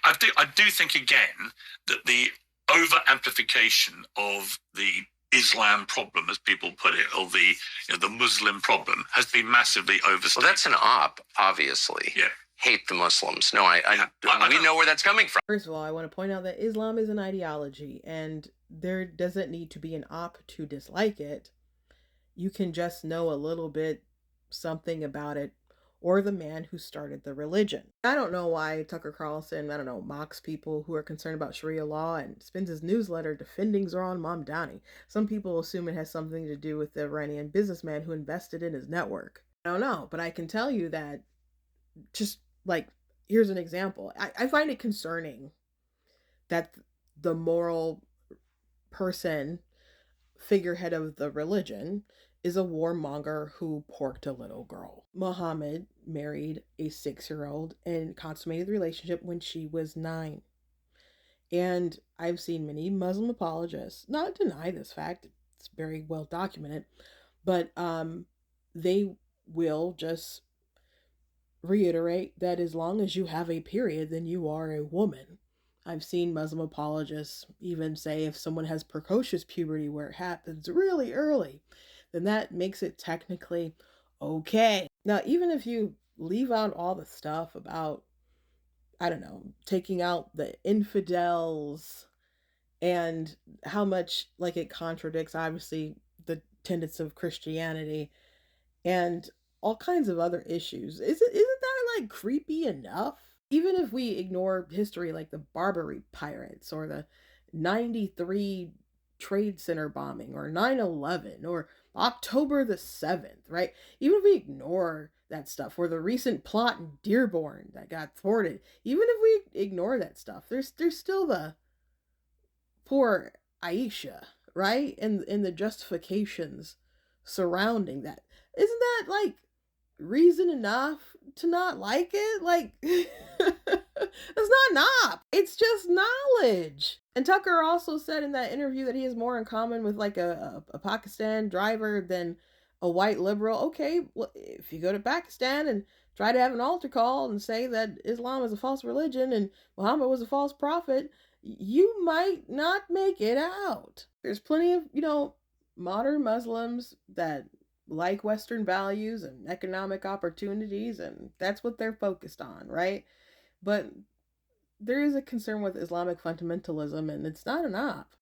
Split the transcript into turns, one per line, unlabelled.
I do think again that the over amplification of the Islam problem, as people put it, or the Muslim problem, has been massively overstated.
Well, that's an op, obviously.
Yeah.
Hate the Muslims. No, we know where that's coming from.
First of all, I want to point out that Islam is an ideology, and there doesn't need to be an op to dislike it. You can just know a little bit something about it or the man who started the religion. I don't know why Tucker Carlson, I don't know, mocks people who are concerned about Sharia law and spends his newsletter defending Zohran Mamdani. Some people assume it has something to do with the Iranian businessman who invested in his network. I don't know, but I can tell you that just like, here's an example. I find it concerning that the moral person, figurehead of the religion, is a warmonger who porked a little girl. Muhammad married a 6-year-old and consummated the relationship when she was 9. And I've seen many Muslim apologists not deny this fact, it's very well documented, but they will just reiterate that as long as you have a period, then you are a woman. I've seen Muslim apologists even say if someone has precocious puberty where it happens really early, then that makes it technically okay. Now, even if you leave out all the stuff about, I don't know, taking out the infidels and how much like it contradicts obviously the tenets of Christianity and all kinds of other issues. Isn't that like creepy enough? Even if we ignore history like the Barbary pirates or the 93 Trade Center bombing or 9/11 or October the 7th, right? Even if we ignore that stuff or the recent plot in Dearborn that got thwarted, even if we ignore that stuff, there's still the poor Aisha, right? And the justifications surrounding that. Isn't that like reason enough to not like it? Like, it's not it's just knowledge. And Tucker also said in that interview that he has more in common with like a Pakistan driver than a white liberal. Okay, well, if you go to Pakistan and try to have an altar call and say that Islam is a false religion and Muhammad was a false prophet, you might not make it out. There's plenty of, modern Muslims that like Western values and economic opportunities, and that's what they're focused on, right? But there is a concern with Islamic fundamentalism, and it's not an op.